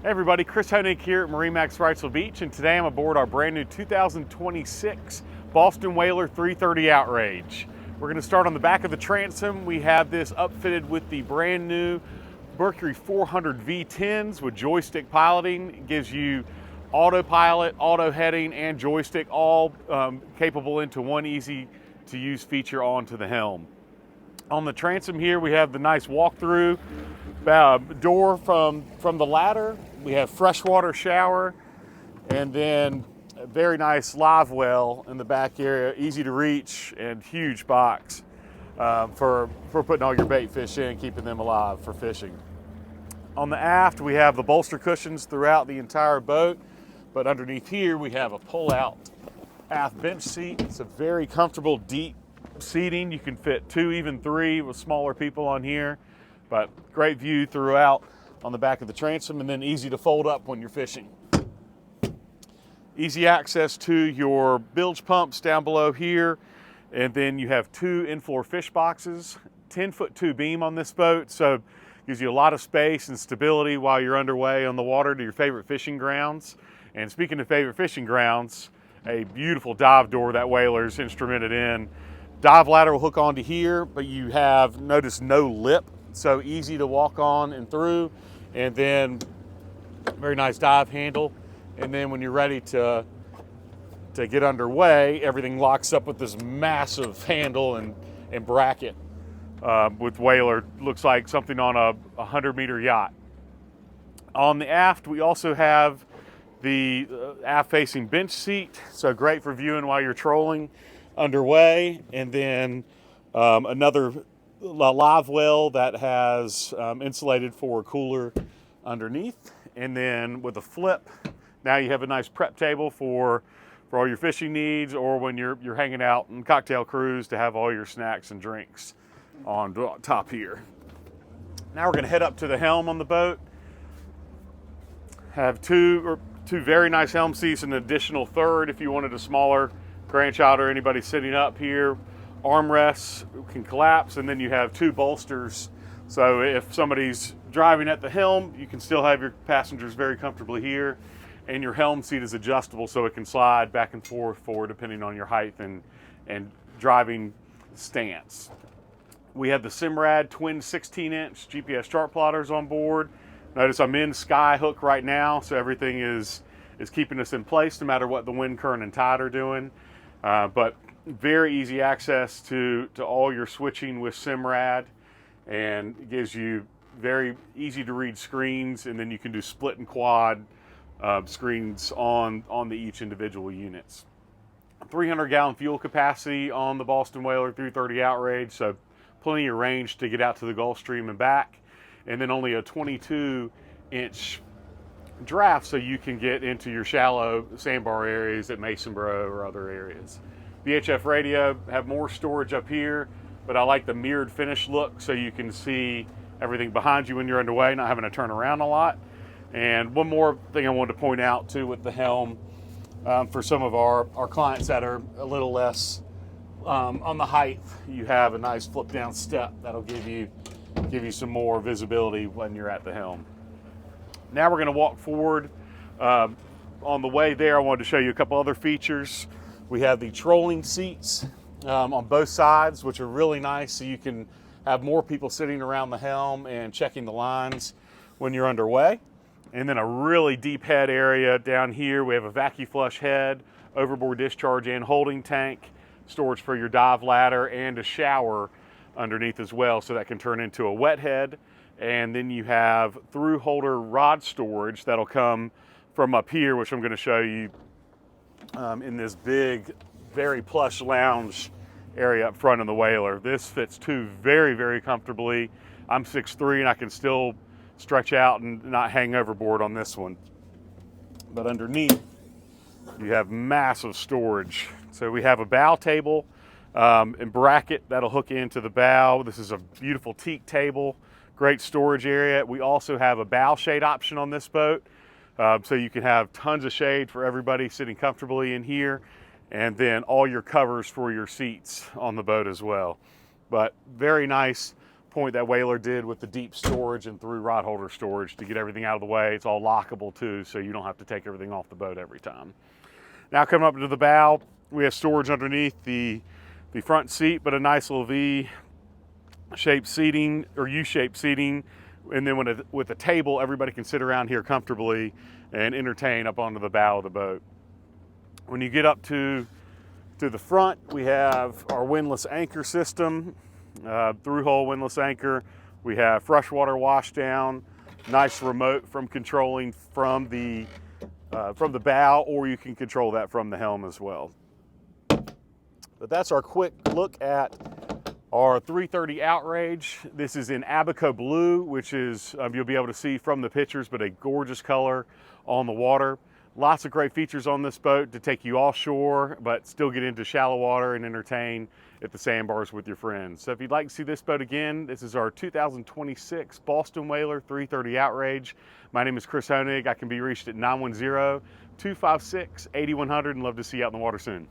Hey everybody, Chris Honig here at MarineMax Wrightsville Beach, and today I'm aboard our brand new 2026 Boston Whaler 330 Outrage. We're going to start on the back of the transom. We have this upfitted with the brand new Mercury 400 V10s with joystick piloting. It gives you autopilot, auto heading, and joystick all capable into one easy to use feature onto the helm. On the transom here, we have the nice walk-through door from the ladder. We have freshwater shower, and then a very nice live well in the back area, easy to reach, and huge box for putting all your bait fish in, keeping them alive for fishing. On the aft, we have the bolster cushions throughout the entire boat, but underneath here we have a pull-out aft bench seat. It's a very comfortable, deep seating. You can fit 2, even 3 with smaller people on here, but great view throughout on the back of the transom, and then easy to fold up when you're fishing. Easy access to your bilge pumps down below here, and then you have 2 in-floor fish boxes, 10'2" beam on this boat, so gives you a lot of space and stability while you're underway on the water to your favorite fishing grounds. And speaking of favorite fishing grounds, a beautiful dive door that Whaler's instrumented in. Dive ladder will hook onto here, but you have, notice, no lip, so easy to walk on and through. And then very nice dive handle. And then when you're ready to get underway, everything locks up with this massive handle and bracket with Whaler. Looks like something on a 100-meter yacht. On the aft, we also have the aft-facing bench seat, so great for viewing while you're trolling underway. And then another live well that has insulated for a cooler underneath. And then with a flip, now you have a nice prep table for all your fishing needs, or when you're hanging out in cocktail cruise to have all your snacks and drinks on top here. Now we're going to head up to the helm on the boat. Have two very nice helm seats, an additional third if you wanted a smaller grandchild or anybody sitting up here. Armrests can collapse, and then you have 2 bolsters, so if somebody's driving at the helm, you can still have your passengers very comfortably here. And your helm seat is adjustable, so it can slide back and forth depending on your height and driving stance. We have the Simrad twin 16-inch GPS chart plotters on board. Notice I'm in sky hook right now, so everything is keeping us in place no matter what the wind, current, and tide are doing. But very easy access to all your switching with Simrad, and it gives you very easy to read screens, and then you can do split and quad screens on each individual units. 300-gallon fuel capacity on the Boston Whaler 330 Outrage, so plenty of range to get out to the Gulf Stream and back, and then only a 22-inch draft, so you can get into your shallow sandbar areas at Masonboro or other areas. VHF radio, have more storage up here, but I like the mirrored finish look so you can see everything behind you when you're underway, not having to turn around a lot. And one more thing I wanted to point out too with the helm, for some of our clients that are a little less on the height, you have a nice flip down step that'll give you some more visibility when you're at the helm. Now we're going to walk forward. On the way there, I wanted to show you a couple other features. We have the trolling seats on both sides, which are really nice, so you can have more people sitting around the helm and checking the lines when you're underway. And then a really deep head area down here. We have a vacuum flush head, overboard discharge and holding tank, storage for your dive ladder, and a shower underneath as well, so that can turn into a wet head. And then you have through holder rod storage that'll come from up here, which I'm going to show you in this big, very plush lounge area up front of the Whaler. This fits 2 very, very comfortably. I'm 6'3", and I can still stretch out and not hang overboard on this one. But underneath, you have massive storage. So we have a bow table and bracket that'll hook into the bow. This is a beautiful teak table, great storage area. We also have a bow shade option on this boat. So you can have tons of shade for everybody sitting comfortably in here, and then all your covers for your seats on the boat as well. But very nice point that whaler did with the deep storage and through rod holder storage to get everything out of the way. It's all lockable too, so you don't have to take everything off the boat every time. Now coming up to the bow, we have storage underneath the front seat, but a nice little V-shaped seating or U-shaped seating. And then with a table, everybody can sit around here comfortably and entertain up onto the bow of the boat. When you get up to the front, we have our windlass anchor system, through-hole windlass anchor. We have freshwater washdown, nice remote from controlling from the bow, or you can control that from the helm as well. But that's our quick look at our 330 Outrage. This is in Abaco Blue, which is, you'll be able to see from the pictures, but a gorgeous color on the water. Lots of great features on this boat to take you offshore, but still get into shallow water and entertain at the sandbars with your friends. So if you'd like to see this boat again, this is our 2026 Boston Whaler 330 Outrage. My name is Chris Honig. I can be reached at 910-256-8100 and love to see you out in the water soon.